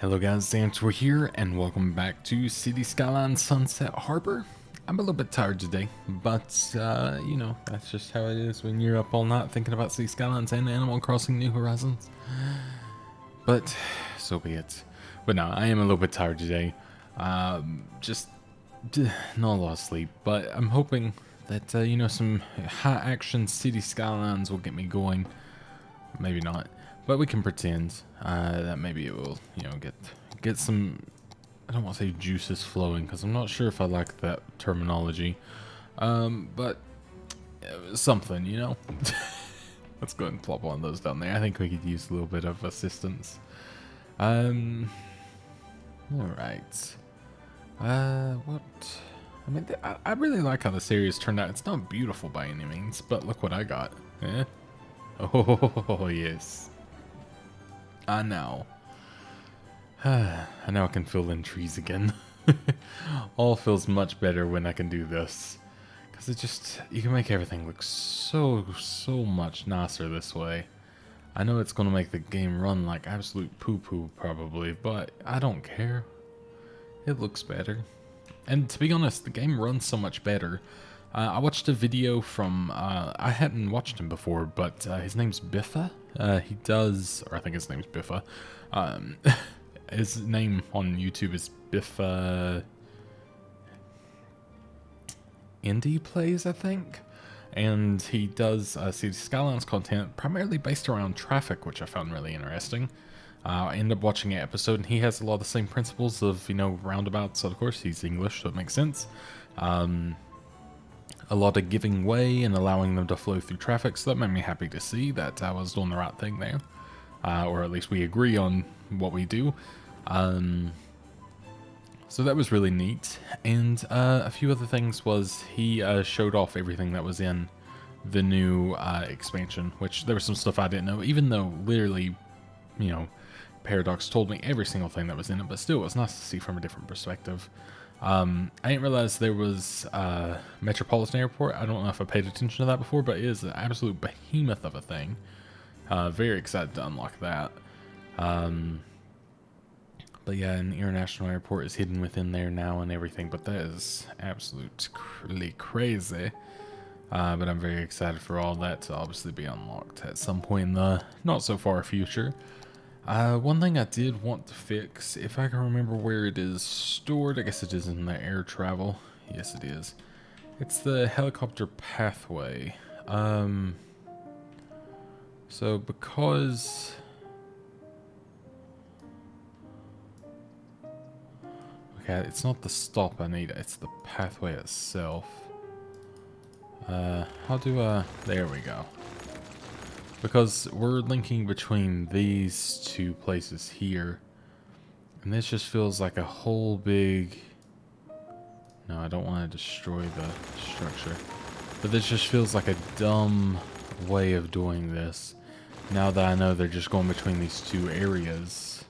Hello guys, Zanitor here, and welcome back to City Skylines Sunset Harbor. I'm a little bit tired today, but, you know, that's just how it is when you're up all night thinking about City Skylines and Animal Crossing New Horizons. But, so be it. But no, I am a little bit tired today. Just, not a lot of sleep, but I'm hoping that, you know, some high-action City Skylines will get me going. Maybe not. But we can pretend that maybe it will, you know, get some, I don't want to say juices flowing, because I'm not sure if I like that terminology. But something, you know. Let's go ahead and plop one of those down there. I think we could use a little bit of assistance. Alright. What? I mean, I really like how the series turned out. It's not beautiful by any means, but look what I got. Eh? Oh, yes. I know. I know I can fill in trees again. All feels much better when I can do this. Because it just, you can make everything look so much nicer this way. I know it's going to make the game run like absolute poo-poo probably, but I don't care. It looks better. And to be honest, the game runs so much better. I watched a video from, I hadn't watched him before, but his name's Biffa. He does, or I think his name's Biffa. His name on YouTube is Biffa Indie Plays, I think. And he does City Skylines content primarily based around traffic, which I found really interesting. I ended up watching an episode, and he has a lot of the same principles of, you know, roundabouts. So of course, he's English, so it makes sense. A lot of giving way and allowing them to flow through traffic, so that made me happy to see that I was doing the right thing there. Or at least we agree on what we do. So that was really neat. And a few other things was he showed off everything that was in the new expansion, which there was some stuff I didn't know, even though literally, you know, Paradox told me every single thing that was in it, but still it was nice to see from a different perspective. I didn't realize there was a Metropolitan Airport. I don't know if I paid attention to that before, but it is an absolute behemoth of a thing. Very excited to unlock that. But yeah, an international airport is hidden within there now and everything, but that is absolutely crazy. But I'm very excited for all that to obviously be unlocked at some point in the not so far future. One thing I did want to fix, if I can remember where it is stored, I guess it is in the air travel. Yes, it is. It's the helicopter pathway. So because... Okay, it's not the stop I need, it's the pathway itself. How do there we go. Because we're linking between these two places here. And this just feels like a whole big... No, I don't want to destroy the structure. But this just feels like a dumb way of doing this. Now that I know they're just going between these two areas.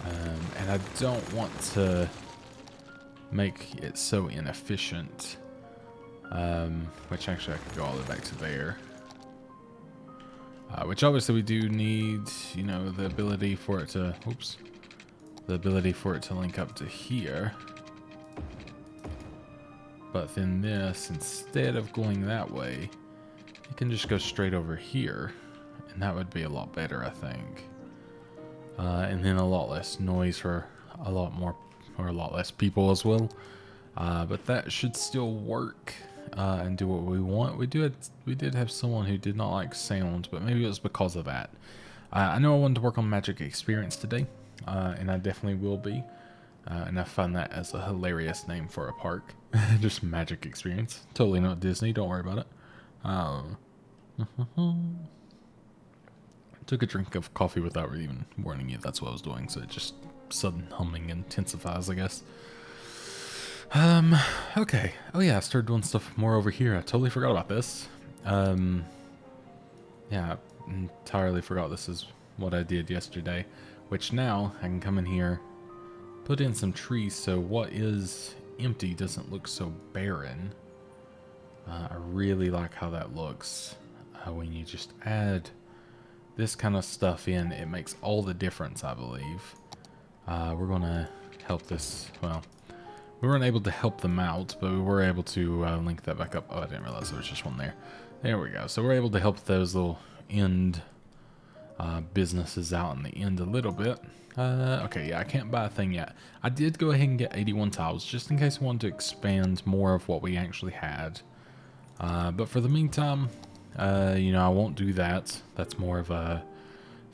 And I don't want to make it so inefficient. Which actually I could go all the way back to there. Which obviously we do need, you know, the ability for it to, oops, the ability for it to link up to here. But then this, instead of going that way, it can just go straight over here. And that would be a lot better, I think. And then a lot less noise for a lot more, or a lot less people as well. But that should still work. And do what we want. We did have someone who did not like sound, but maybe it was because of that. I know I wanted to work on Magic Experience today, and I definitely will be. And I find that as a hilarious name for a park. Just Magic Experience. Totally not Disney, don't worry about it. Took a drink of coffee without really even warning you that's what I was doing, so it just sudden humming intensifies, I guess. Okay. Oh yeah, I started doing stuff more over here. I totally forgot about this. Yeah, I entirely forgot this is what I did yesterday. Which now, I can come in here, put in some trees so what is empty doesn't look so barren. I really like how that looks. When you just add this kind of stuff in, it makes all the difference, I believe. We're gonna help this. Well, we weren't able to help them out, but we were able to link that back up. Oh, I didn't realize there was just one there. There we go. So we're able to help those little end businesses out in the end a little bit. Okay, yeah, I can't buy a thing yet. I did go ahead and get 81 tiles just in case I wanted to expand more of what we actually had. But for the meantime, you know, I won't do that. That's more of a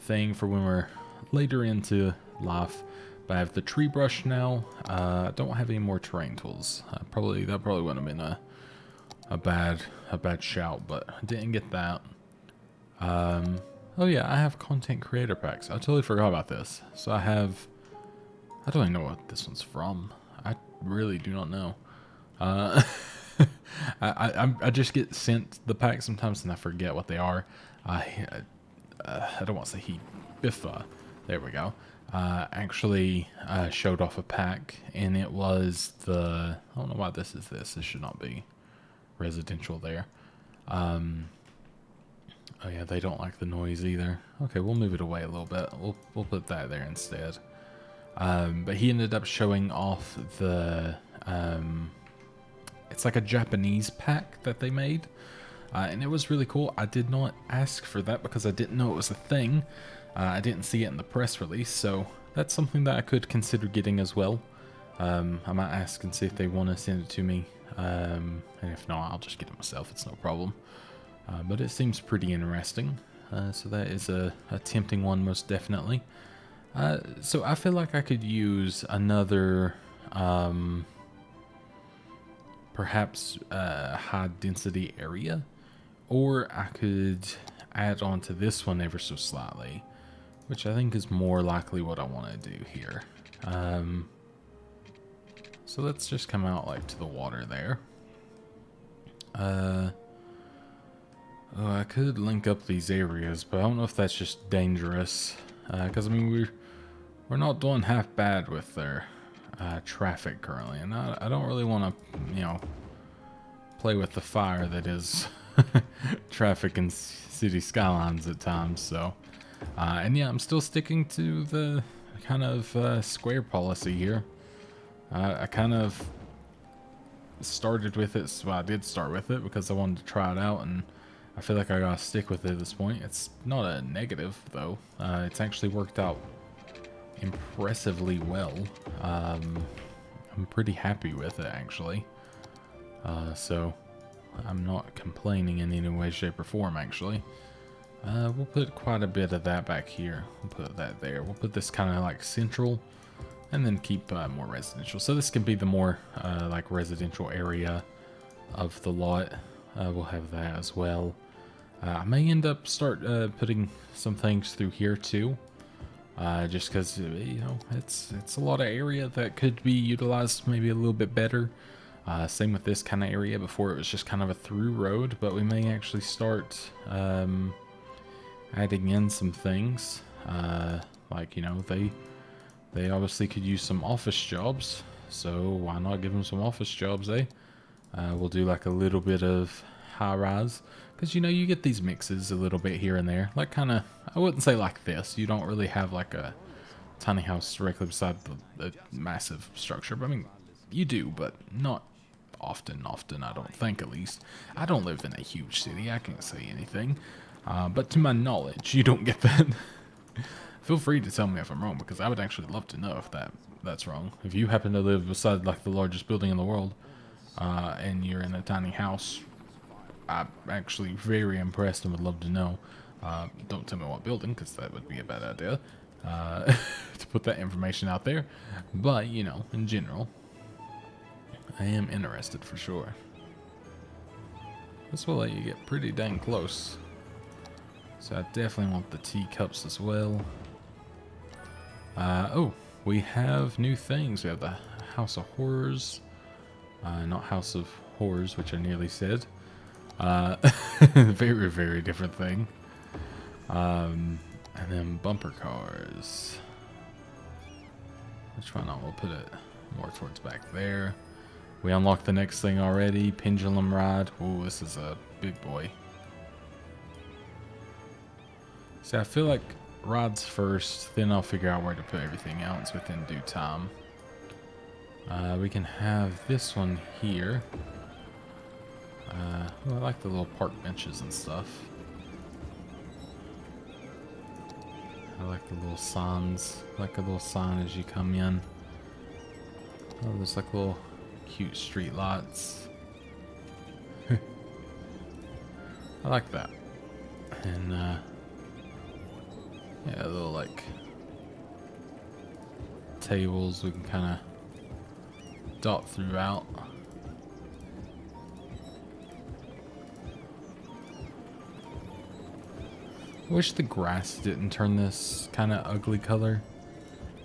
thing for when we're later into life. But I have the tree brush now. I don't have any more terrain tools. That probably wouldn't have been a bad shout, but I didn't get that. Oh yeah, I have content creator packs. I totally forgot about this. So I don't even know what this one's from. I really do not know. I just get sent the pack sometimes and I forget what they are. I don't want to say he, Biffa, there we go. Actually showed off a pack and it was I don't know why this is this. This should not be residential there. Oh yeah, they don't like the noise either. Okay, we'll move it away a little bit. We'll put that there instead. But he ended up showing off the it's like a Japanese pack that they made. And it was really cool. I did not ask for that because I didn't know it was a thing. I didn't see it in the press release, so that's something that I could consider getting as well. I might ask and see if they want to send it to me. And if not, I'll just get it myself. It's no problem. But it seems pretty interesting. So that is a tempting one, most definitely. So I feel like I could use another, perhaps high density area. Or I could add on to this one ever so slightly. Which I think is more likely what I want to do here. So let's just come out like to the water there. Oh, I could link up these areas, but I don't know if that's just dangerous. Because I mean, we're not doing half bad with their traffic currently, and I don't really want to, you know, play with the fire that is traffic in city skylines at times. So, and yeah, I'm still sticking to the kind of square policy here. I kind of started with it, so I did start with it because I wanted to try it out, and I feel like I gotta stick with it at this point. It's not a negative, though. It's actually worked out impressively well. I'm pretty happy with it, actually. So I'm not complaining in any way, shape, or form, actually. We'll put quite a bit of that back here. We'll put that there. We'll put this kind of like central, and then keep more residential. So this can be the more like residential area of the lot. We'll have that as well. I may end up putting some things through here too, just because you know it's a lot of area that could be utilized maybe a little bit better. Same with this kind of area. Before it was just kind of a through road, but we may actually start adding in some things. Like, you know, they obviously could use some office jobs, so why not give them some office jobs, eh? We'll do like a little bit of high rise, because you know you get these mixes a little bit here and there, like kind of, I wouldn't say like this, you don't really have like a tiny house directly beside the massive structure, but I mean you do, but not often I don't think, at least. I don't live in a huge city, I can't say anything, but to my knowledge you don't get that. Feel free to tell me if I'm wrong, because I would actually love to know if that's wrong. If you happen to live beside like the largest building in the world, and you're in a tiny house, I'm actually very impressed and would love to know. Don't tell me what building, because that would be a bad idea to put that information out there. But, you know, in general, I am interested for sure. This will let you get pretty dang close. So I definitely want the teacups as well. Oh, we have new things. We have the House of Horrors. Not House of Horrors, which I nearly said. Very, very different thing. And then bumper cars. Which one? We'll put it more towards back there. We unlocked the next thing already. Pendulum ride. Ooh, this is a big boy. See, I feel like rods first, then I'll figure out where to put everything else within due time. We can have this one here. Well, I like the little park benches and stuff. I like the little signs. I like a little sign as you come in. Oh, there's like little cute street lights. I like that. And yeah, little like tables we can kind of dot throughout. I wish the grass didn't turn this kind of ugly color.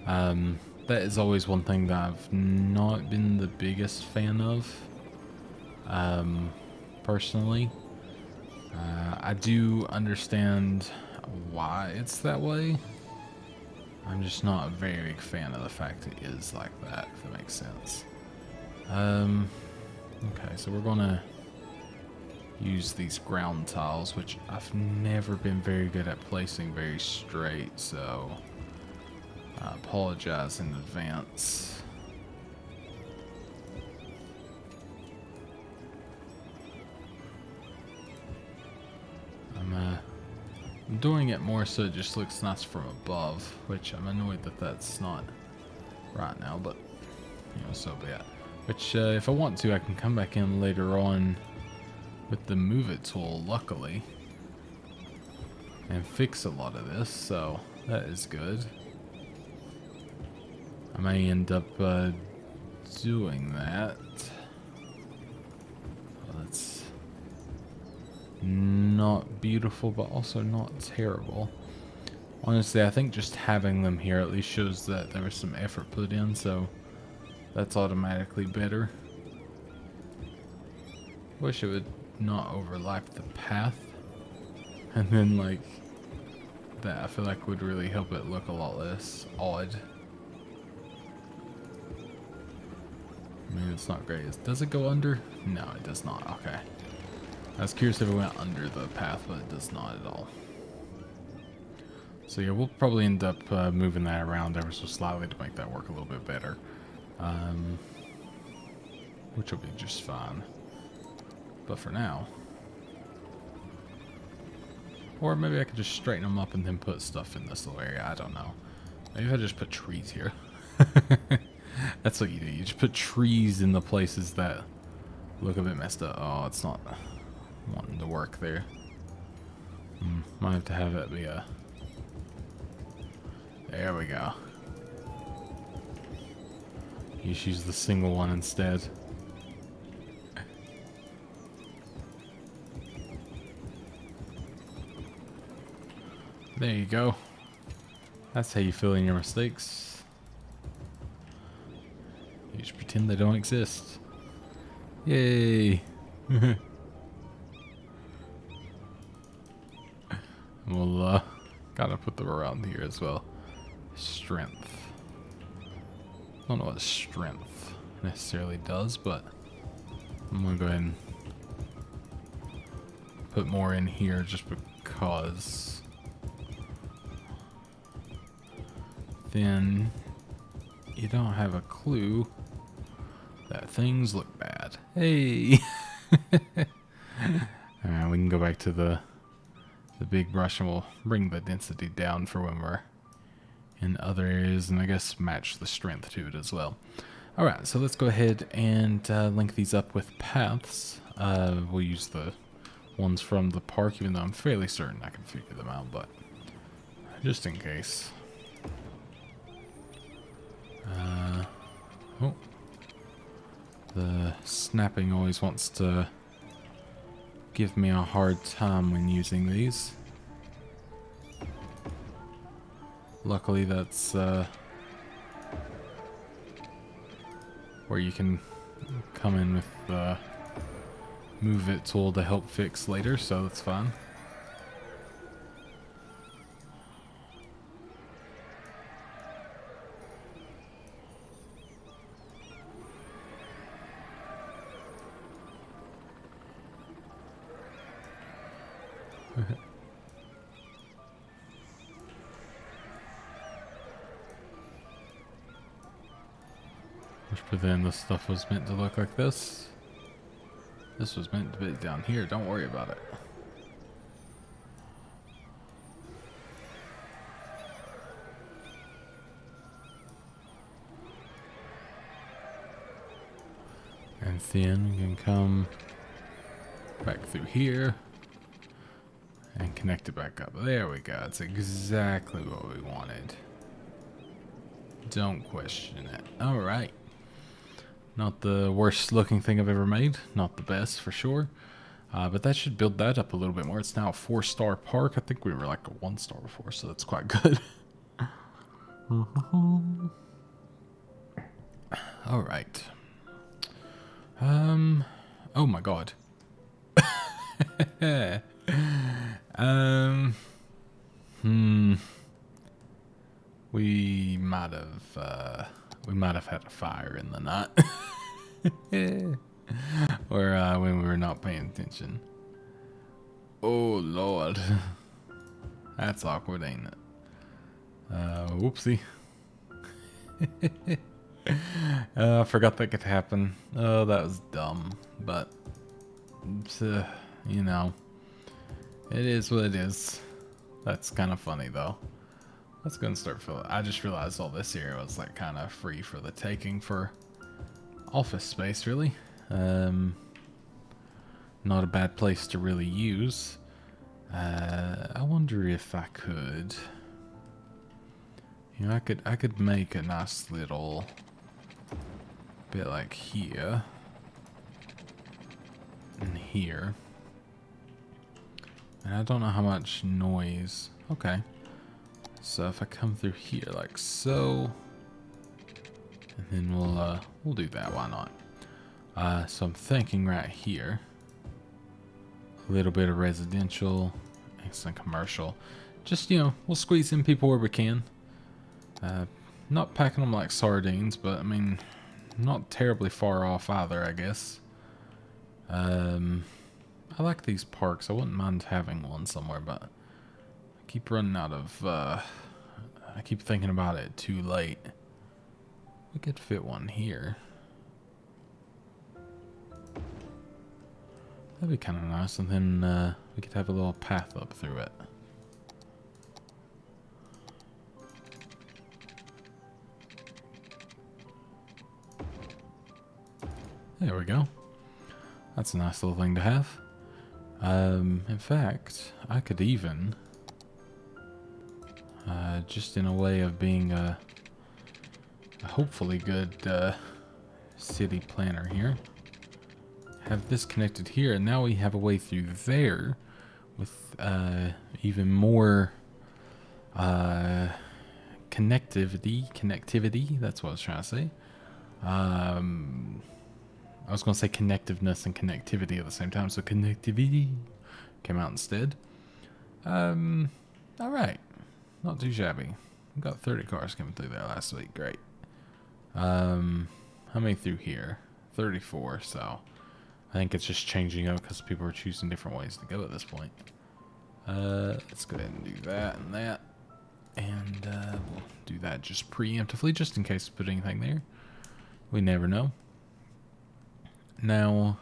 That is always one thing that I've not been the biggest fan of, personally. I do understand why it's that way. I'm just not a very big fan of the fact it is like that, if that makes sense. Okay, so we're gonna use these ground tiles, which I've never been very good at placing very straight, so I apologize in advance. I'm doing it more so it just looks nice from above, which I'm annoyed that that's not right now, but you know, so be it. Which if I want to, I can come back in later on with the move it tool, luckily, and fix a lot of this, so that is good. I may end up doing that. Well, that's not beautiful, but also not terrible. Honestly, I think just having them here at least shows that there was some effort put in, so that's automatically better. Wish it would not overlap the path, and then like that I feel like would really help it look a lot less odd. I mean, it's not great. Does it go under? No, it does not. Okay. I was curious if it went under the path, but it does not at all. So yeah, we'll probably end up moving that around ever so slightly to make that work a little bit better. Which will be just fine. But for now. Or maybe I could just straighten them up and then put stuff in this little area. I don't know. Maybe if I just put trees here. That's what you do. You just put trees in the places that look a bit messed up. Oh, it's not wanting to work there. Might have to have it be a... There we go. You just use the single one instead. There you go. That's how you fill in your mistakes. You just pretend they don't exist. Yay! We'll gotta put them around here as well. Strength. I don't know what strength necessarily does, but I'm gonna go ahead and put more in here just because. Then you don't have a clue that things look bad. Hey! Alright, we can go back to the big brush and we'll bring the density down for when we're in other areas, and I guess match the strength to it as well. Alright, so let's go ahead and link these up with paths. We'll use the ones from the park, even though I'm fairly certain I can figure them out, but just in case. Oh, the snapping always wants to give me a hard time when using these. Luckily that's where you can come in with the move it tool to help fix later, so that's fine. But then the stuff was meant to look like this. This was meant to be down here. Don't worry about it. And then we can come back through here and connect it back up. There we go. It's exactly what we wanted. Don't question it. All right. Not the worst looking thing I've ever made. Not the best for sure. But that should build that up a little bit more. It's now a 4-star park. I think we were like a 1-star before, so that's quite good. All right. Oh my god. We might have had a fire in the night. Or when we were not paying attention. Oh lord. That's awkward, ain't it? Whoopsie. I forgot that could happen. Oh, that was dumb. But, you know, it is what it is. That's kind of funny, though. Let's go and start filling. I just realized all this area was, like, kind of free for the taking for office space, really. Not a bad place to really use. I wonder if I could... You know, I could make a nice little bit like here and here. And I don't know how much noise. Okay. So if I come through here like so, and then we'll do that, why not? So I'm thinking right here, a little bit of residential and some commercial. Just, you know, we'll squeeze in people where we can. Not packing them like sardines, but I mean, not terribly far off either, I guess. I like these parks. I wouldn't mind having one somewhere, but I keep running out of, I keep thinking about it too late. We could fit one here. That'd be kind of nice, and then we could have a little path up through it. There we go. That's a nice little thing to have. In fact, I could even, just in a way of being a hopefully good city planner here, have this connected here, and now we have a way through there with even more connectivity. That's what I was trying to say. I was going to say connectiveness and connectivity at the same time, so connectivity came out instead. Alright. Not too shabby. We got 30 cars coming through there last week. Great. How many through here? 34, so I think it's just changing up because people are choosing different ways to go at this point. Let's go ahead and do that and that. And we'll do that just preemptively, just in case we put anything there. We never know. Now,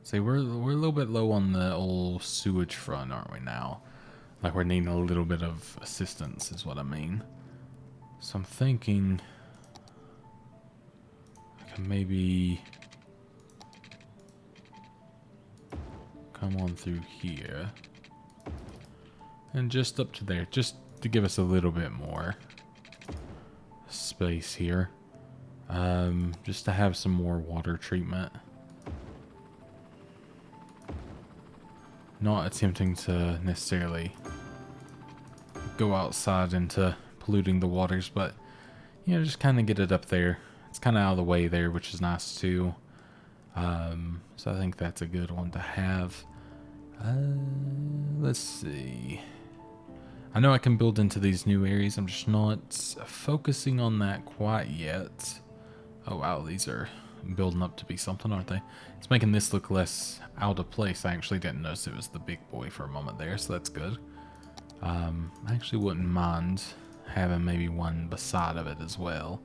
see, we're a little bit low on the old sewage front, aren't we now? Like we're needing a little bit of assistance, is what I mean. So I'm thinking I can maybe come on through here and just up to there, just to give us a little bit more space here, just to have some more water treatment. Not attempting to necessarily go outside into polluting the waters, but you know, just kind of get it up there. It's kind of out of the way there, which is nice too. So I think that's a good one to have. Let's see. I know I can build into these new areas. I'm just not focusing on that quite yet. Oh wow, these are building up to be something, aren't they? It's making this look less out of place. I actually didn't notice it was the big boy for a moment there, so that's good. I actually wouldn't mind having maybe one beside of it as well.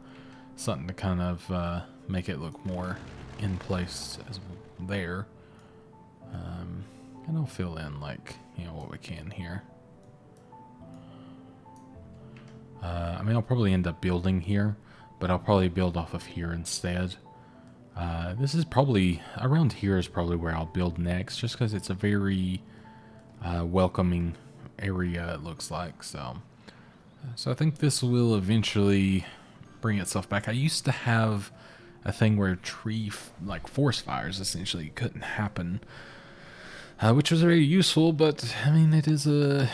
Something to kind of make it look more in place as there. And I'll fill in like, you know, what we can here. I mean, I'll probably end up building here, but I'll probably build off of here instead. This is probably, around here is probably where I'll build next, just because it's a very welcoming area, it looks like. So I think this will eventually bring itself back. I used to have a thing where like forest fires essentially couldn't happen, which was very useful, but I mean, it is a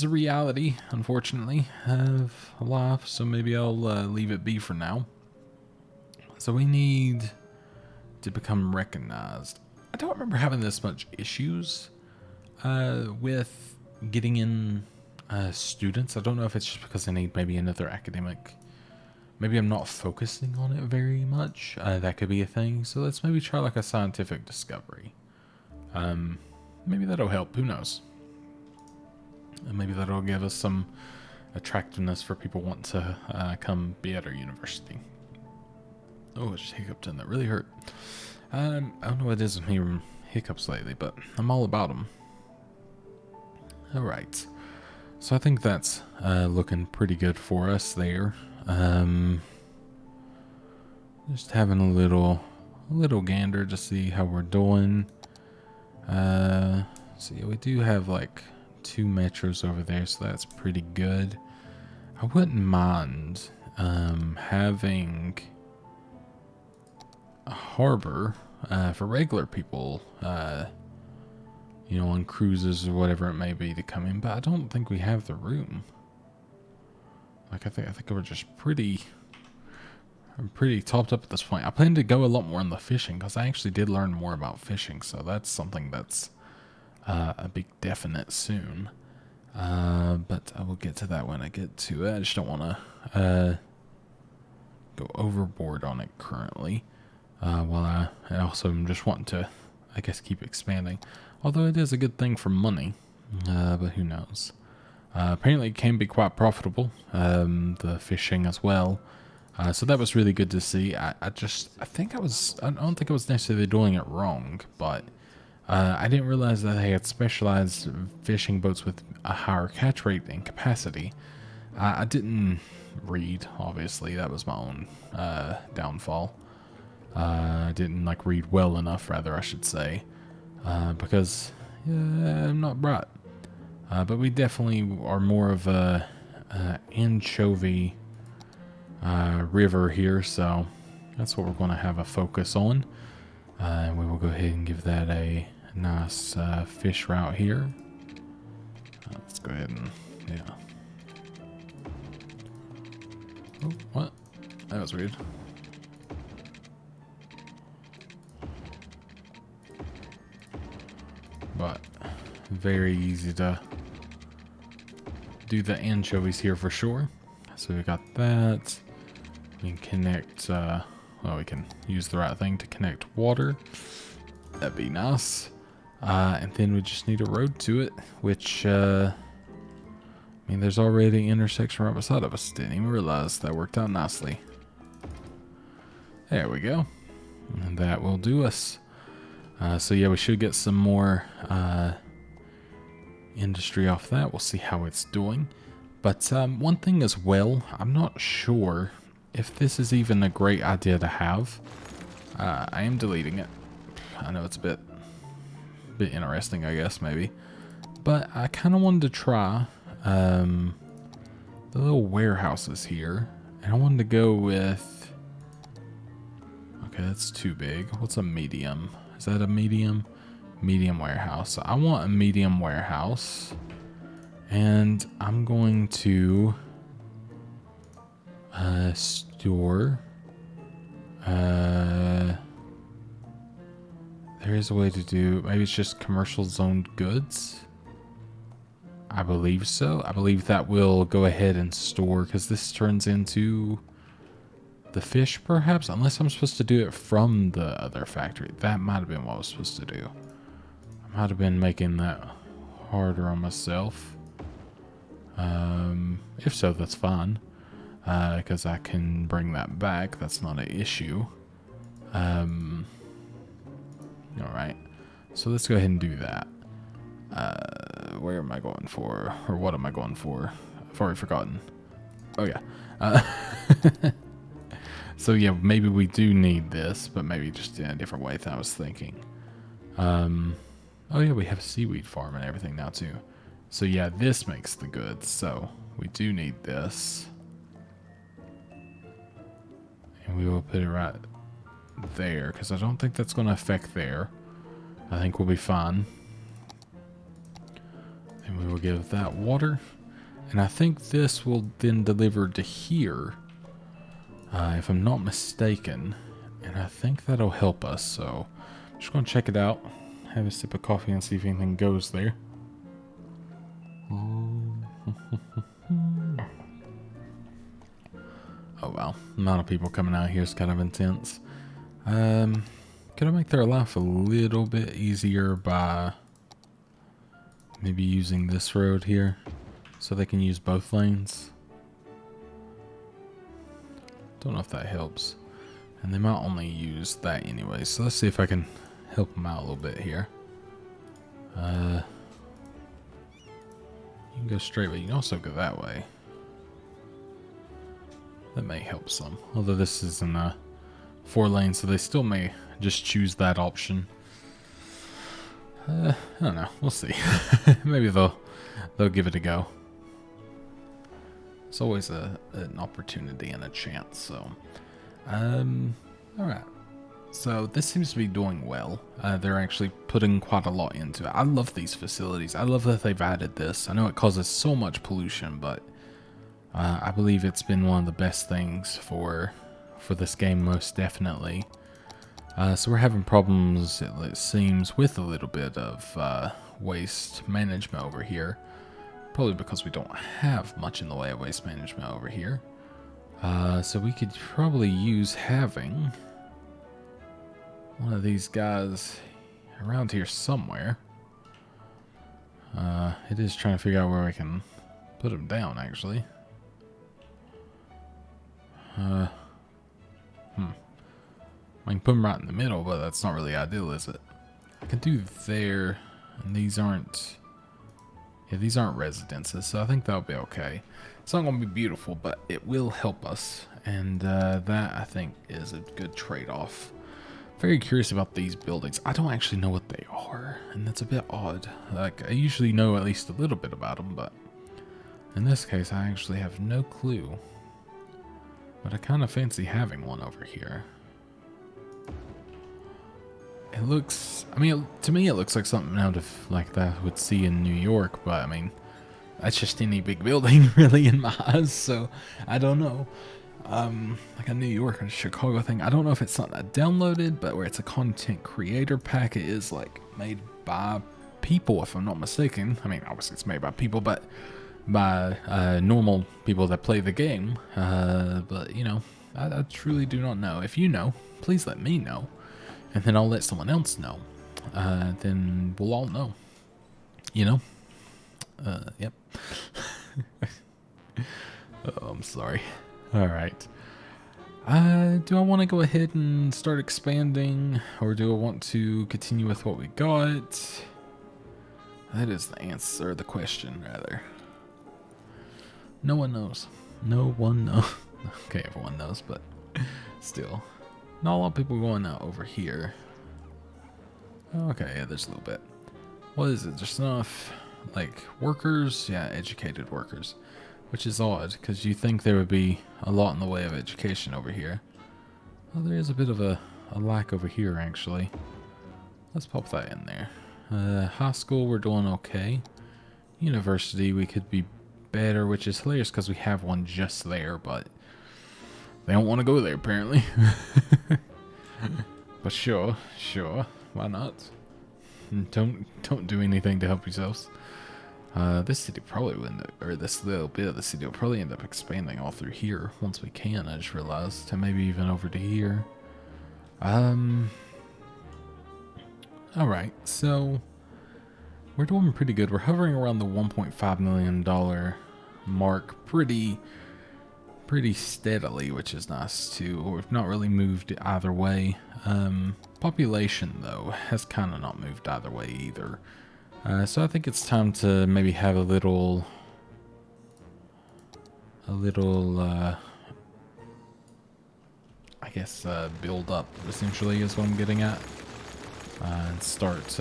reality, unfortunately, of life. So maybe I'll leave it be for now. So we need to become recognized. I don't remember having this much issues with getting in students. I don't know if it's just because I need maybe another academic. Maybe I'm not focusing on it very much. That could be a thing. So let's maybe try like a scientific discovery. Maybe that'll help. Who knows? And maybe that'll give us some attractiveness for people wanting to come be at our university. Oh, I just hiccuped and that really hurt. I don't know what it is with me from hiccups lately, but I'm all about them. Alright. So I think that's looking pretty good for us there. Just having a little gander to see how we're doing. So yeah, we do have like 2 metros over there, so that's pretty good. I wouldn't mind having a harbor for regular people, you know, on cruises or whatever it may be to come in, but I don't think we have the room. Like I think we're just I'm pretty topped up at this point. I plan to go a lot more in the fishing because I actually did learn more about fishing, so that's something that's a big definite soon. But I will get to that when I get to it. I just don't want to go overboard on it currently. While I also am just wanting to, I guess, keep expanding. Although it is a good thing for money, but who knows. Apparently it can be quite profitable, the fishing as well. So that was really good to see. I don't think I was necessarily doing it wrong, but I didn't realize that they had specialized fishing boats with a higher catch rate and capacity. I didn't read, obviously. That was my own downfall. I didn't read well enough, rather, I should say, because I'm not bright. But we definitely are more of a anchovy river here, so that's what we're going to have a focus on. And we will go ahead and give that a nice fish route here. Let's go ahead and, yeah. Oh, what? That was weird. But very easy to do the anchovies here for sure. So we got that. We can connect, well, we can use the right thing to connect water. That'd be nice. And then we just need a road to it, which, I mean, there's already an intersection right beside of us. Didn't even realize that worked out nicely. There we go. And that will do us. So yeah, we should get some more industry off that. We'll see how it's doing. But one thing as well, I'm not sure if this is even a great idea to have. I am deleting it. I know it's a bit interesting, I guess, maybe. But I kind of wanted to try the little warehouses here. And I wanted to go with... Okay, that's too big. What's a medium? Is that a medium? Medium warehouse. So I want a medium warehouse. And I'm going to store... there is a way to do... Maybe it's just commercial zoned goods. I believe so. I believe that will go ahead and store... Because this turns into... the fish, perhaps? Unless I'm supposed to do it from the other factory. That might have been what I was supposed to do. I might have been making that harder on myself. If so, that's fine. Because I can bring that back. That's not an issue. Alright. So let's go ahead and do that. Where am I going for? Or what am I going for? I've already forgotten. Oh, yeah. So, yeah, maybe we do need this, but maybe just in a different way than I was thinking. Oh, yeah, we have a seaweed farm and everything now, too. So, yeah, this makes the goods. So, we do need this. And we will put it right there, because I don't think that's going to affect there. I think we'll be fine. And we will give that water. And I think this will then deliver to here, if I'm not mistaken. And I think that'll help us. So I'm just going to check it out. Have a sip of coffee and see if anything goes there. Oh wow, the amount of people coming out here is kind of intense. Could I make their life a little bit easier by maybe using this road here so they can use both lanes? Don't know if that helps. And they might only use that anyway, so let's see if I can help them out a little bit here. You can go straight, but you can also go that way. That may help some. Although this is in 4 lanes, so they still may just choose that option. I don't know. We'll see. Maybe they'll give it a go. It's always an opportunity and a chance. So, all right. So this seems to be doing well. They're actually putting quite a lot into it. I love these facilities. I love that they've added this. I know it causes so much pollution, but I believe it's been one of the best things for this game, most definitely. So we're having problems, it seems, with a little bit of waste management over here. Probably because we don't have much in the way of waste management over here. So we could probably use having one of these guys around here somewhere. It is trying to figure out where we can put him down, actually. I can put them right in the middle, but that's not really ideal, is it? I can do there, and these aren't... Yeah, these aren't residences, so I think that'll be okay. It's not going to be beautiful, but it will help us, and that, I think, is a good trade-off. Very curious about these buildings. I don't actually know what they are, and that's a bit odd. Like, I usually know at least a little bit about them, but in this case, I actually have no clue. But I kind of fancy having one over here. It looks, I mean, to me it looks like something out of, like, that I would see in New York, but I mean, that's just any big building, really, in my eyes, so I don't know. Like a New York or Chicago thing, I don't know if it's something I downloaded, but where it's a content creator pack, it is, like, made by people, if I'm not mistaken. I mean, obviously it's made by people, but by normal people that play the game. But, you know, I truly do not know. If you know, please let me know. And then I'll let someone else know. Then we'll all know. You know? Yep. Oh, I'm sorry. Alright. Do I want to go ahead and start expanding? Or do I want to continue with what we got? That is the answer, or the question, rather. No one knows. No one knows. Okay, everyone knows, but still. Not a lot of people going out over here. Okay, yeah, there's a little bit. What is it? Just enough, like, workers? Yeah, educated workers. Which is odd, because you think there would be a lot in the way of education over here. Well, there is a bit of a lack over here, actually. Let's pop that in there. High school, we're doing okay. University, we could be better, which is hilarious because we have one just there, but they don't want to go there, apparently. But sure, why not? Don't do anything to help yourselves. This city probably will end up, or this little bit of the city will probably end up expanding all through here once we can, I just realized, and maybe even over to here. Alright, so we're doing pretty good. We're hovering around the $1.5 million mark pretty steadily, which is nice too. We've not really moved either way. Population though has kind of not moved either way either. So I think it's time to maybe have a little I guess build up essentially is what I'm getting at, and start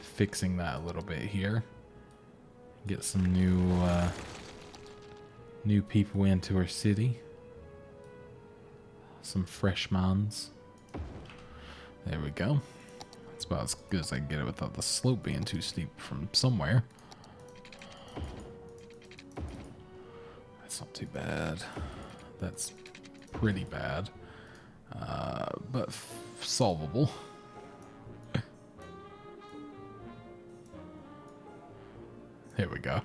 fixing that a little bit here. Get some new people into our city. Some fresh minds. There we go. That's about as good as I can get it without the slope being too steep from somewhere. That's not too bad. That's pretty bad. But solvable. There we go.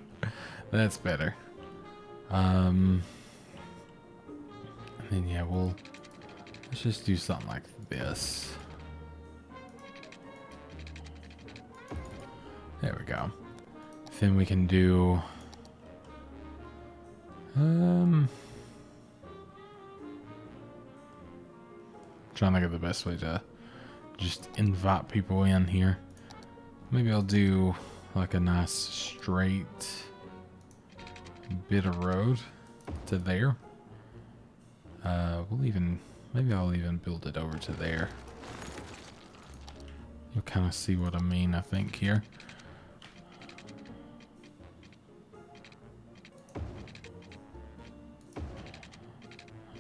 That's better. And then yeah, let's just do something like this. There we go. Then we can do trying to think of the best way to just invite people in here. Maybe I'll do like a nice straight bit of road to there. Maybe I'll even build it over to there. You'll kind of see what I mean, I think, here.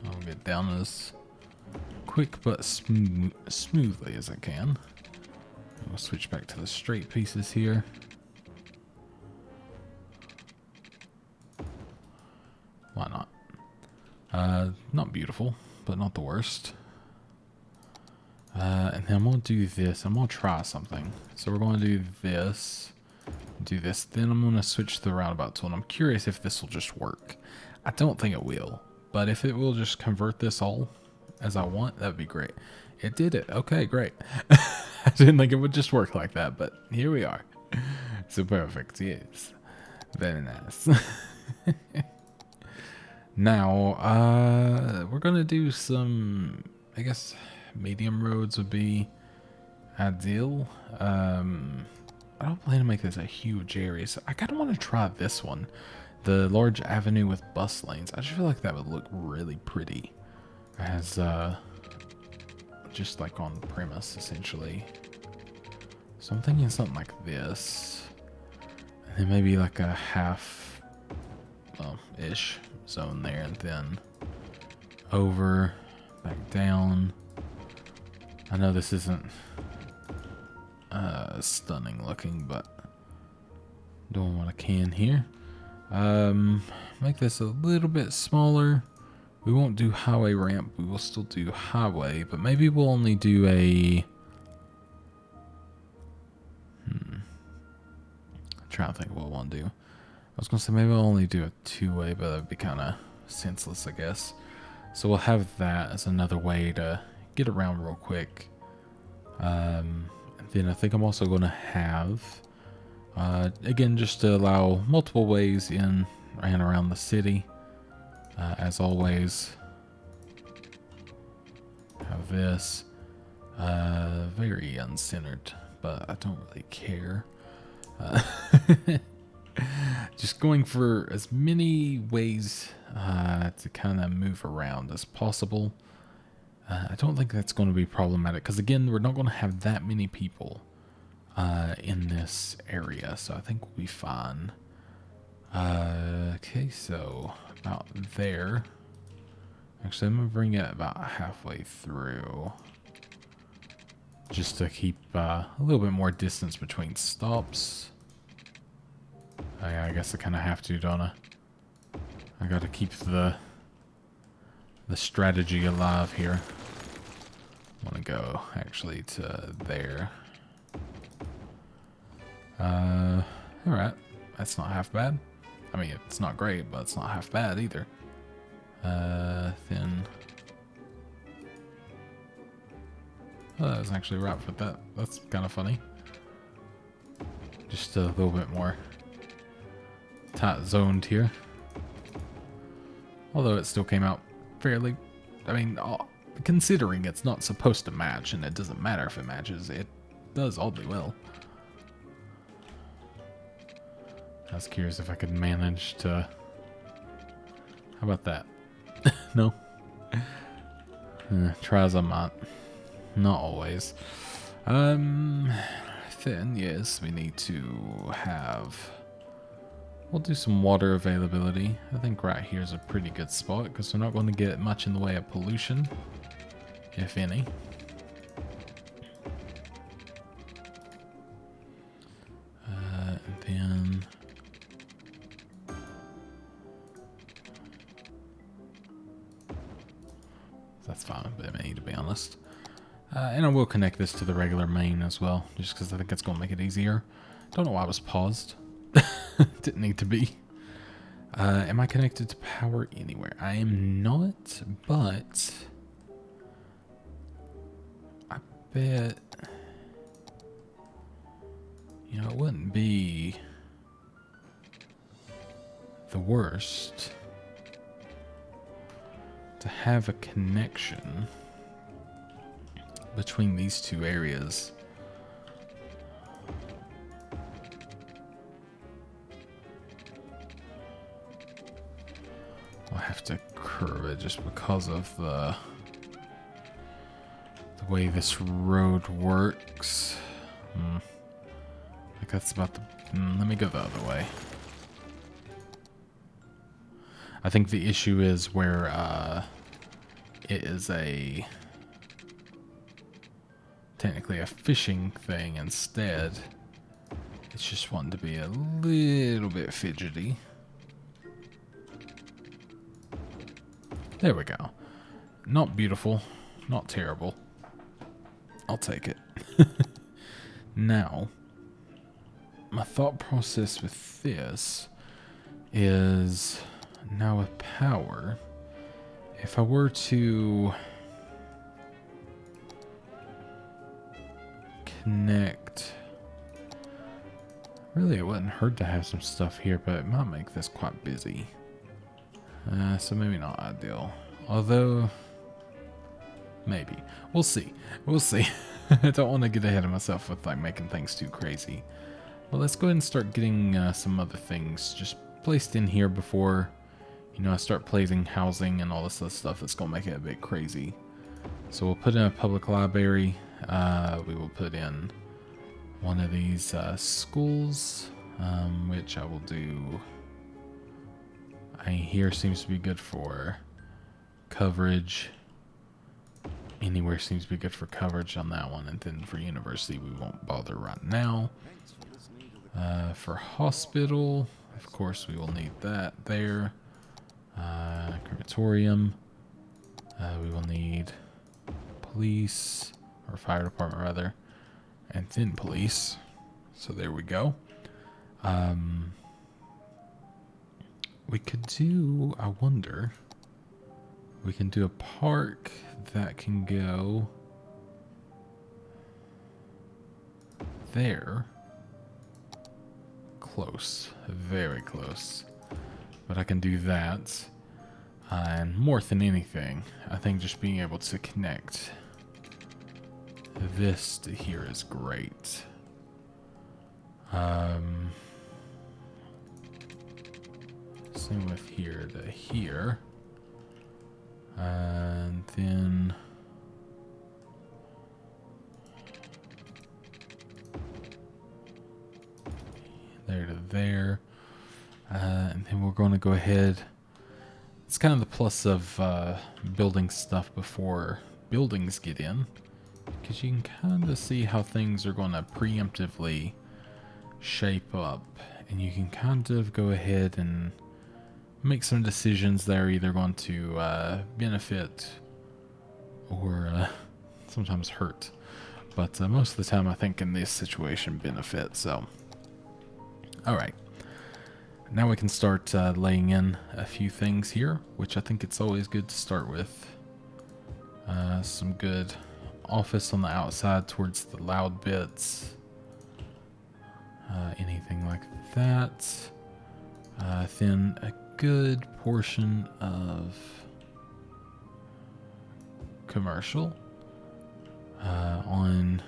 I'll get down as quick but smoothly as I can. We'll switch back to the straight pieces here. Why not? Not beautiful, but not the worst. And then I'm going to do this. I'm going to try something. So we're going to do this. Then I'm going to switch to the roundabout tool. And I'm curious if this will just work. I don't think it will. But if it will just convert this all as I want, that would be great. It did it. Okay, great. I didn't think it would just work like that, but here we are. So perfect. Yes. Very nice. Now, we're going to do some, I guess, medium roads would be ideal. I don't plan to make this a huge area, so I kind of want to try this one. The large avenue with bus lanes. I just feel like that would look really pretty. As, just like on premise, essentially. So I'm thinking something like this. And then maybe like a half, ish zone there, and then over, back down. I know this isn't stunning looking, but doing what I can here. Make this a little bit smaller. We won't do highway ramp. We will still do highway, but maybe we'll only do a... I'm trying to think of what I want to do. I was going to say maybe I'll only do a two-way, but that would be kind of senseless, I guess. So we'll have that as another way to get around real quick. And then I think I'm also going to have, again, just to allow multiple ways in and around the city. As always, have this. Very uncentered, but I don't really care. Just going for as many ways to kind of move around as possible. I don't think that's going to be problematic because, again, we're not going to have that many people in this area, so I think we'll be fine. Okay, so about there. Actually, I'm going to bring it about halfway through. Just to keep a little bit more distance between stops. I guess I kind of have to, don't I? I got to keep the strategy alive here. I want to go actually to there. Alright. That's not half bad. I mean, it's not great, but it's not half bad either. Then... Oh, that was actually right for that. That's kind of funny. Just a little bit more tight zoned here. Although it still came out fairly, I mean, considering it's not supposed to match and it doesn't matter if it matches, it does oddly well. I was curious if I could manage to... How about that? No? Try as I might. Not always. Then, yes, we need to have... We'll do some water availability. I think right here is a pretty good spot because we're not going to get much in the way of pollution, if any. And then... That's fine with me, to be honest. And I will connect this to the regular main as well, just because I think it's going to make it easier. Don't know why I was paused. Didn't need to be. Am I connected to power anywhere? I am not, but I bet, you know, it wouldn't be the worst to have a connection between these two areas. I'll have to curve it just because of the way this road works. Like that's about the... let me go the other way. I think the issue is where it is technically a fishing thing instead. It's just wanting to be a little bit fidgety. There we go. Not beautiful, not terrible. I'll take it. Now, my thought process with this is now with power, if I were to connect, really it wouldn't hurt to have some stuff here, but it might make this quite busy. So maybe not ideal. Although, maybe. We'll see. We'll see. I don't want to get ahead of myself with like making things too crazy. But let's go ahead and start getting some other things just placed in here before, you know, I start placing housing and all this other stuff that's going to make it a bit crazy. So we'll put in a public library. We will put in one of these schools, which I will do... here seems to be good for coverage. Anywhere seems to be good for coverage on that one. And then for university, we won't bother right now. For hospital, of course, we will need that there. Crematorium. We will need police, or fire department rather. And then police. So there we go. We could do, I wonder, we can do a park that can go there. Close, very close. But I can do that. And more than anything, I think just being able to connect this to here is great. Same with here to here. And then there to there. And then we're going to go ahead. It's kind of the plus of building stuff before buildings get in, because you can kind of see how things are going to preemptively shape up, and you can kind of go ahead and make some decisions that are either going to benefit or sometimes hurt. But most of the time, I think in this situation, benefit. So, all right. Now we can start laying in a few things here, which I think it's always good to start with. Some good office on the outside towards the loud bits. Anything like that. Then a good portion of commercial on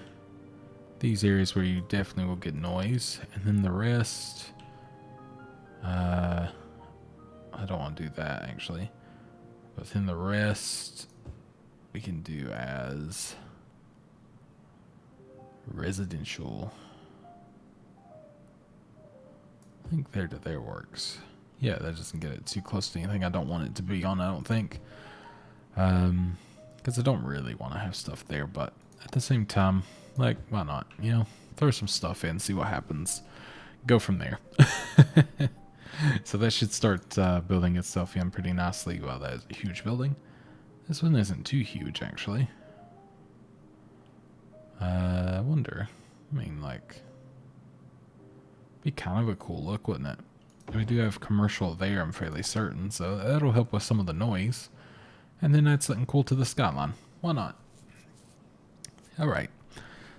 these areas where you definitely will get noise, and then the rest, I don't want to do that actually, but then the rest we can do as residential. I think there to there works. Yeah, that doesn't get it too close to anything I don't want it to be on, I don't think. Because I don't really want to have stuff there, but at the same time, like, why not? You know, throw some stuff in, see what happens. Go from there. So that should start building itself in pretty nicely. Well, that is a huge building. This one isn't too huge, actually. I wonder. I mean, like, be kind of a cool look, wouldn't it? We do have commercial there, I'm fairly certain, so that'll help with some of the noise. And then add something cool to the skyline. Why not? Alright.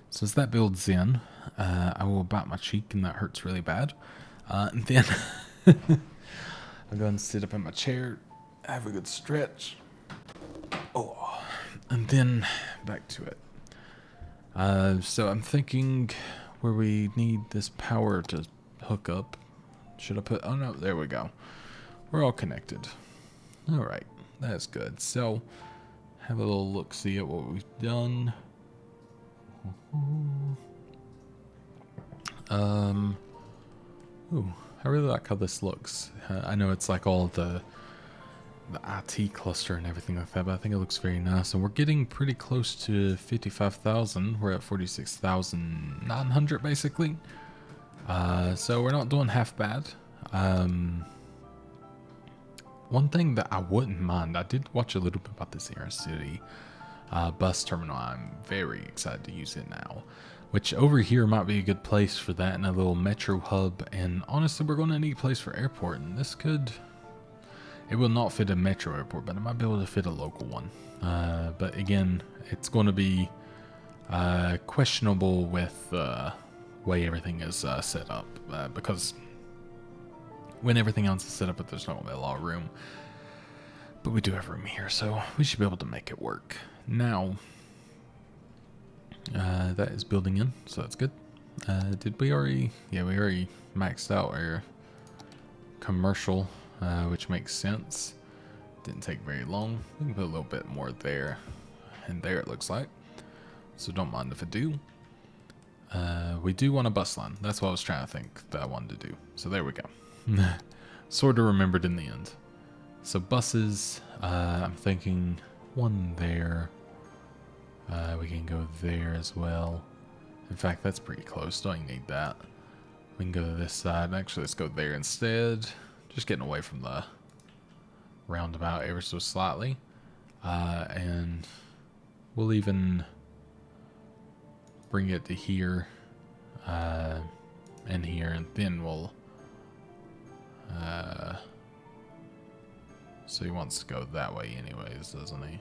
So as that builds in, I will bite my cheek, and that hurts really bad. And then I'll go and sit up in my chair, have a good stretch. Oh, and then back to it. So I'm thinking where we need this power to hook up. Should I put... Oh no, there we go. We're all connected. Alright, that's good. So, have a little look-see at what we've done. Ooh, I really like how this looks. I know it's like all the IT cluster and everything like that, but I think it looks very nice. And we're getting pretty close to 55,000. We're at 46,900 basically. So we're not doing half bad. One thing that I wouldn't mind, I did watch a little bit about this Intercity bus terminal. I'm very excited to use it now. Which over here might be a good place for that, and a little metro hub. And honestly, we're going to need a place for airport, and this could... It will not fit a metro airport, but it might be able to fit a local one. But again, it's going to be questionable with the way everything is set up. Because when everything else is set up, there's not going to be a lot of room. But we do have room here, so we should be able to make it work. Now, that is building in, so that's good. Did we already... Yeah, we already maxed out our commercial, which makes sense. Didn't take very long. We can put a little bit more there and there, it looks like. So don't mind if I do. We do want a bus line. That's what I was trying to think that I wanted to do. So there we go. Sort of remembered in the end. So buses, I'm thinking one there. We can go there as well. In fact, that's pretty close. Don't even need that. We can go to this side. Actually, let's go there instead. Just getting away from the roundabout ever so slightly. And we'll even bring it to here and here, and then we'll... so he wants to go that way anyways, doesn't he?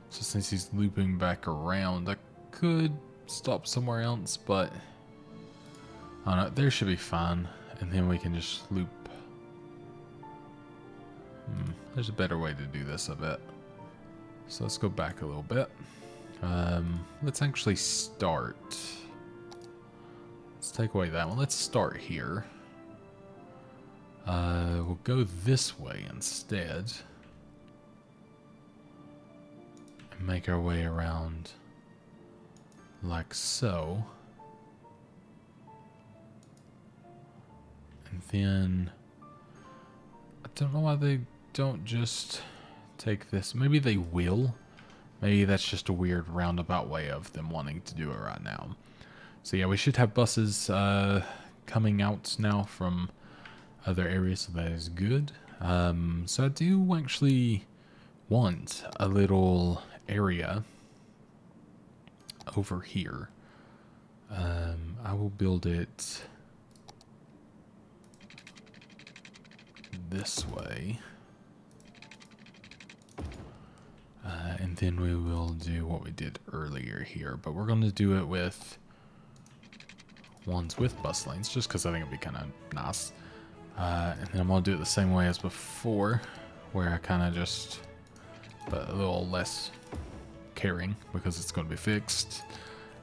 So since he's looping back around, I could stop somewhere else, but I don't know, there should be fine. And then we can just loop. There's a better way to do this, I bet. So let's go back a little bit. Let's actually start. Let's take away that one. Let's start here. We'll go this way instead. And make our way around like so. And then I don't know why they don't just take this. Maybe they will. Maybe that's just a weird roundabout way of them wanting to do it right now. So yeah, we should have buses coming out now from other areas, so that is good. So I do actually want a little area over here. I will build it this way. And then we will do what we did earlier here, but we're going to do it with ones with bus lanes, just because I think it'd be kind of nice. And then I'm going to do it the same way as before, where I kind of just, but a little less caring because it's going to be fixed.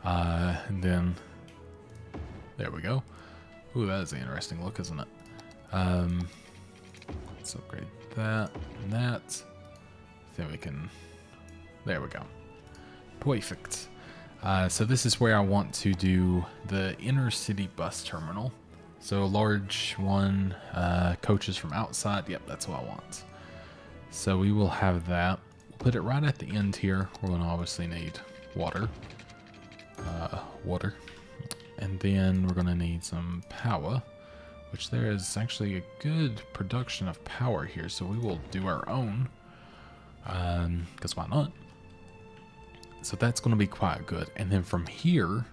And then, there we go. Ooh, that is an interesting look, isn't it? Let's upgrade that and that. Then we can, there we go. Perfect. So this is where I want to do the Intercity bus terminal. So a large one, coaches from outside. Yep, that's what I want. So we will have that. We'll put it right at the end here. We're going to obviously need water. And then we're going to need some power, which there is actually a good production of power here. So we will do our own, because why not? So that's going to be quite good. And then from here,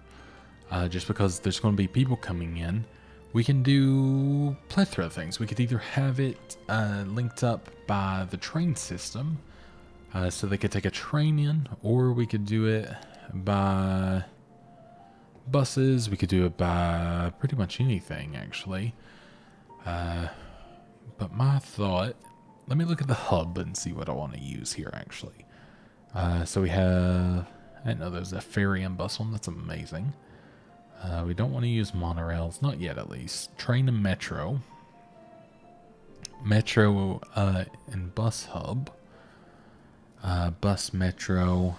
just because there's going to be people coming in, we can do plethora of things. We could either have it linked up by the train system, so they could take a train in, or we could do it by buses. We could do it by pretty much anything, actually. But my thought, let me look at the hub and see what I want to use here, actually. So we have, I didn't know there's a ferry and bus one. That's amazing. We don't want to use monorails, not yet at least. Train and metro. Metro and bus hub. Bus metro.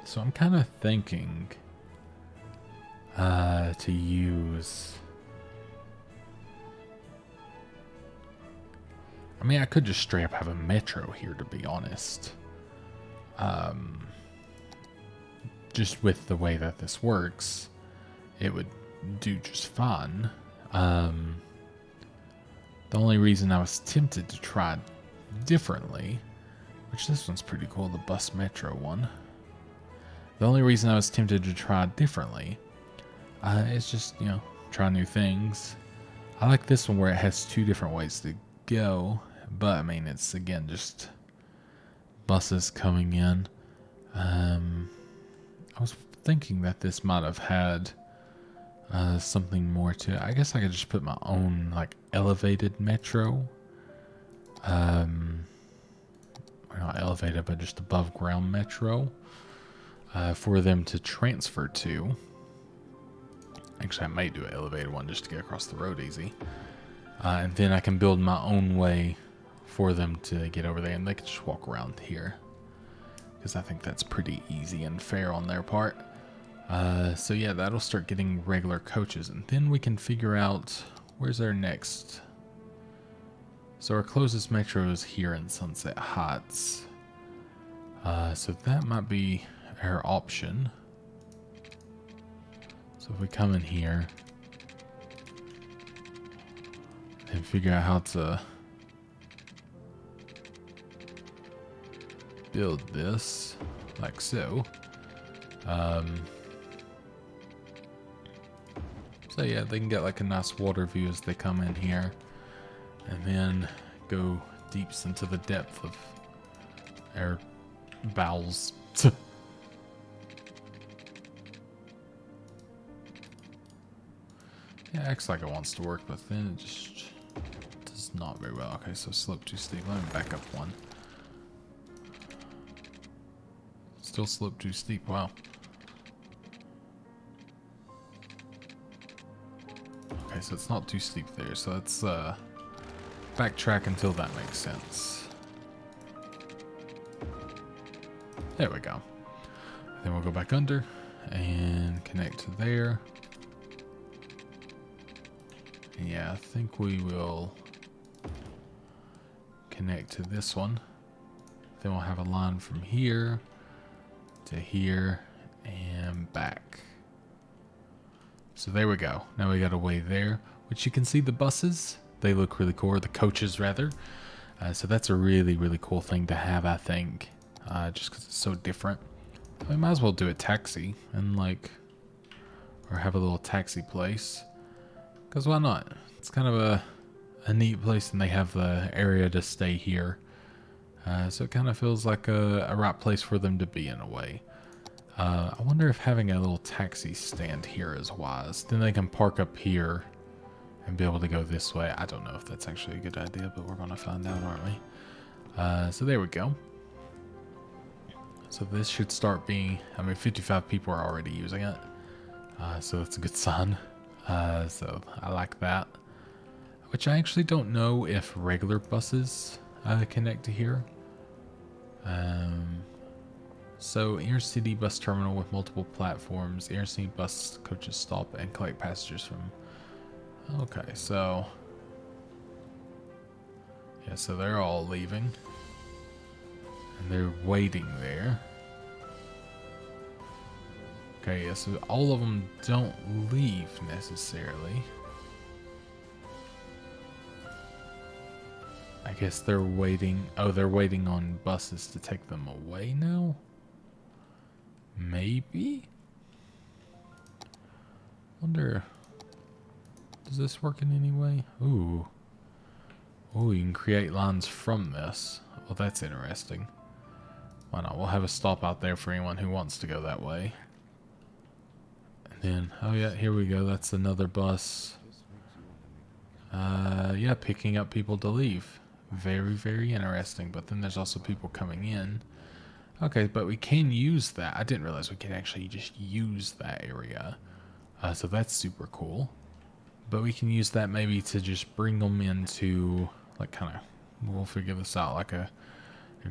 So I'm kind of thinking to use, I mean, I could just straight up have a metro here, to be honest. Just with the way that this works, it would do just fine. The only reason I was tempted to try differently, which this one's pretty cool, the bus metro one. The only reason I was tempted to try differently is just, you know, try new things. I like this one where it has two different ways to go, but I mean, it's again just buses coming in. I was thinking that this might have had something more to it. I guess I could just put my own like elevated metro. Or not elevated, but just above ground metro for them to transfer to. Actually, I might do an elevated one just to get across the road easy. And then I can build my own way for them to get over there, and they can just walk around here. Because I think that's pretty easy and fair on their part. So yeah, that'll start getting regular coaches, and then we can figure out where's our next. So our closest metro is here in Sunset Heights. So that might be our option. So if we come in here and figure out how to build this like so. So yeah, they can get like a nice water view as they come in here, and then go deeps into the depth of our bowels. Yeah, it acts like it wants to work, but then it just does not very well. Okay, so slope too steep. Let me back up one. Still slope too steep. Wow. Okay, so it's not too steep there. So let's backtrack until that makes sense. There we go. Then we'll go back under and connect to there. Yeah, I think we will connect to this one. Then we'll have a line from here to here and back. So there we go. Now we got a way there, which you can see the buses. They look really cool, or the coaches rather. So that's a really, really cool thing to have, I think, just because it's so different. We might as well do a taxi and like, or have a little taxi place. Because why not? It's kind of a neat place, and they have the area to stay here. So it kind of feels like a right place for them to be in a way. I wonder if having a little taxi stand here is wise. Then they can park up here and be able to go this way. I don't know if that's actually a good idea, but we're going to find out, aren't we? So there we go. So this should start being, I mean, 55 people are already using it. So that's a good sign. So I like that. Which I actually don't know if regular buses connect to here. So Intercity bus terminal with multiple platforms. Intercity bus coaches stop and collect passengers from. Okay, so yeah, so they're all leaving, and they're waiting there. Okay, yeah, so all of them don't leave necessarily. I guess they're waiting. Oh, they're waiting on buses to take them away now? Maybe? Wonder, does this work in any way? Ooh. Oh, you can create lines from this. Well, that's interesting. Why not? We'll have a stop out there for anyone who wants to go that way. And then, oh yeah, here we go. That's another bus. Yeah, picking up people to leave. Very, very interesting. But then there's also people coming in. Okay, but we can use that. I didn't realize we could actually just use that area. So that's super cool. But we can use that maybe to just bring them into, like, kind of, we'll figure this out, like a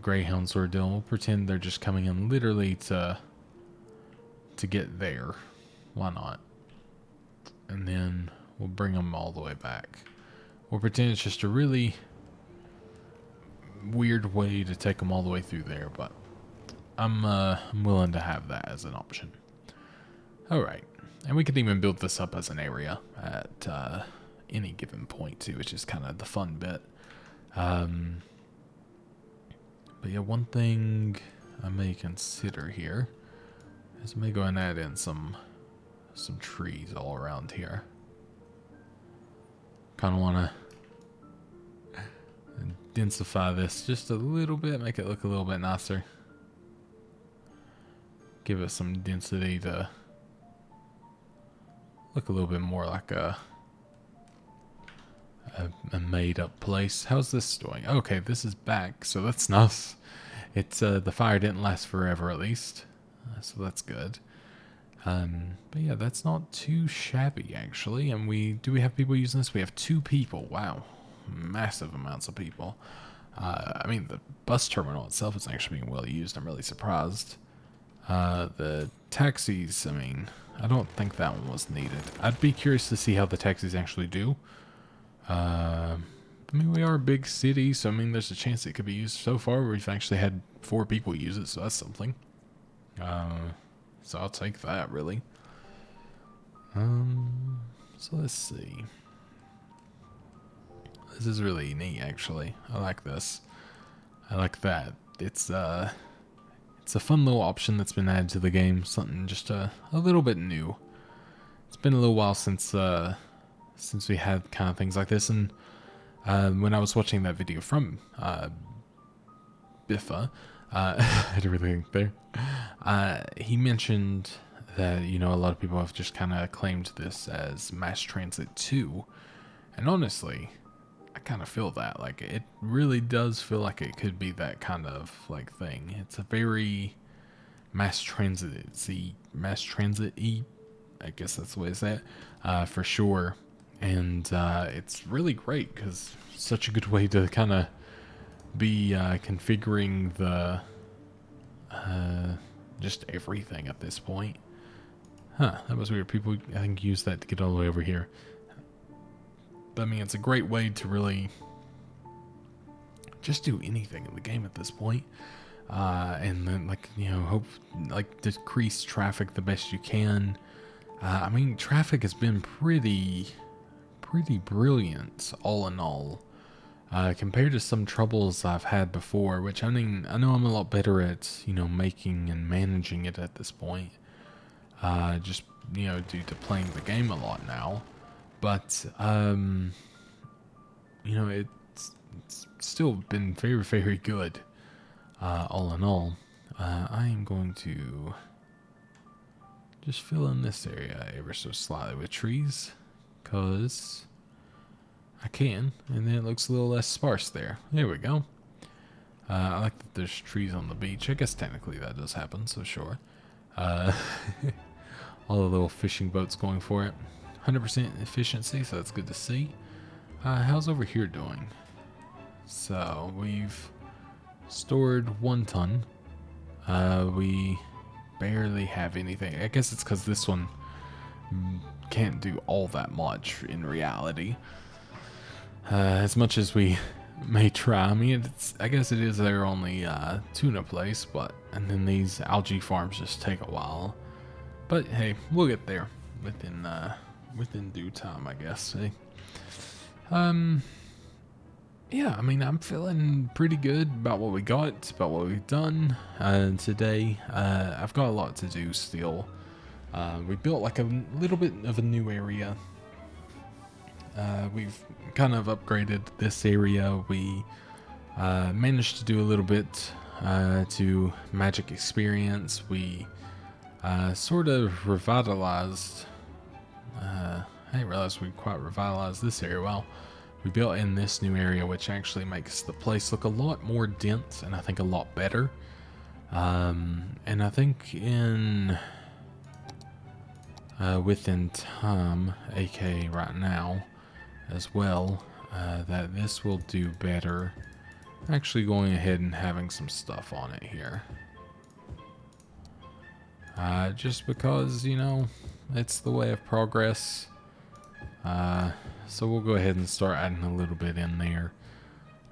Greyhound sort of deal. We'll pretend they're just coming in literally to get there. Why not? And then we'll bring them all the way back. We'll pretend it's just a really weird way to take them all the way through there, but I'm willing to have that as an option. Alright, and we could even build this up as an area at any given point too, which is kind of the fun bit. But yeah, one thing I may consider here is I may go and add in some trees all around here. Kind of want to densify this just a little bit, make it look a little bit nicer. Give it some density to look a little bit more like a made up place. How's this doing? Okay, this is back, so that's nice. It's the fire didn't last forever at least, so that's good. But yeah, that's not too shabby actually. And do we have people using this? We have 2 people. Wow, massive amounts of people. I mean, the bus terminal itself is actually being well used. I'm really surprised. The taxis, I mean, I don't think that one was needed. I'd be curious to see how the taxis actually do. I mean, we are a big city, so I mean, there's a chance it could be used. So far, we've actually had 4 people use it, so that's something. So I'll take that, really. So let's see. This is really neat, actually. I like this. I like that. It's a fun little option that's been added to the game. Something just a little bit new. It's been a little while since we had kind of things like this, and when I was watching that video from Biffa, I had to really think there. He mentioned that, you know, a lot of people have just kind of claimed this as Mass Transit 2, and honestly, I kind of feel that. Like, it really does feel like it could be that kind of, like, thing. It's a very mass transit-y, I guess that's the way to say it, for sure. And it's really great, because it's such a good way to kind of be configuring the just everything at this point. Huh, that was weird. People, I think, use that to get all the way over here. But, I mean, it's a great way to really just do anything in the game at this point. And then, like, you know, decrease traffic the best you can. I mean, traffic has been pretty brilliant, all in all. Compared to some troubles I've had before, which, I mean, I know I'm a lot better at, you know, making and managing it at this point. Just, you know, due to playing the game a lot now. But, you know, it's still been very, very good, all in all. I am going to just fill in this area ever so slightly with trees, because I can, and then it looks a little less sparse there. There we go. I like that there's trees on the beach. I guess technically that does happen, so sure. Uh, all the little fishing boats going for it. 100% efficiency, so that's good to see. How's over here doing? So we've stored 1 ton. We barely have anything. I guess it's because this one can't do all that much in reality. As much as we may try. I mean, I guess it is their only tuna place, and then these algae farms just take a while. But hey, we'll get there within due time, I guess. Yeah, I mean, I'm feeling pretty good about what we got, about what we've done today. I've got a lot to do still. We built like a little bit of a new area. We've kind of upgraded this area. We managed to do a little bit to magic experience. We sort of revitalized. I didn't realize we quite revitalized this area well. We built in this new area, which actually makes the place look a lot more dense and I think a lot better. And I think within time, aka right now, as well, that this will do better. Actually going ahead and having some stuff on it here. Just because, you know, it's the way of progress. So we'll go ahead and start adding a little bit in there.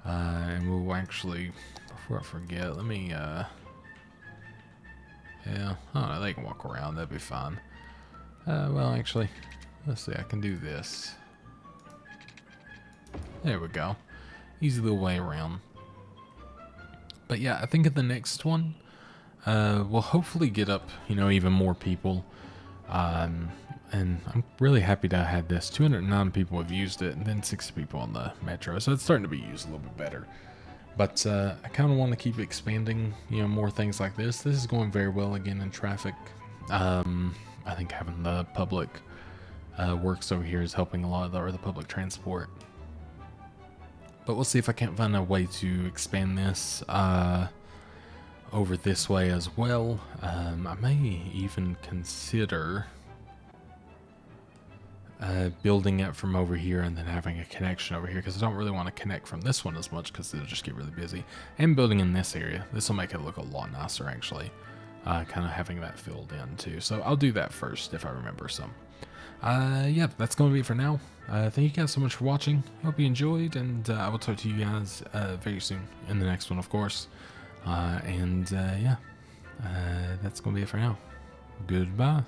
And we'll actually, before I forget, let me, yeah, I don't know, they can walk around, that'd be fine. Well, actually, let's see, I can do this. There we go. Easy little way around. But yeah, I think in the next one, we'll hopefully get up, you know, even more people. And I'm really happy to have had this. 209 people have used it, and then 60 people on the metro. So it's starting to be used a little bit better. But I kind of want to keep expanding, you know, more things like this. This is going very well again in traffic. I think having the public works over here is helping a lot, or the public transport. But we'll see if I can't find a way to expand this over this way as well. I may even consider building it from over here and then having a connection over here, because I don't really want to connect from this one as much because it'll just get really busy. And building in this area, this will make it look a lot nicer actually, kind of having that filled in too. So I'll do that first if I remember some. Yeah, that's going to be it for now. Thank you guys so much for watching. Hope you enjoyed, and I will talk to you guys very soon in the next one, of course. Yeah, that's going to be it for now. Goodbye.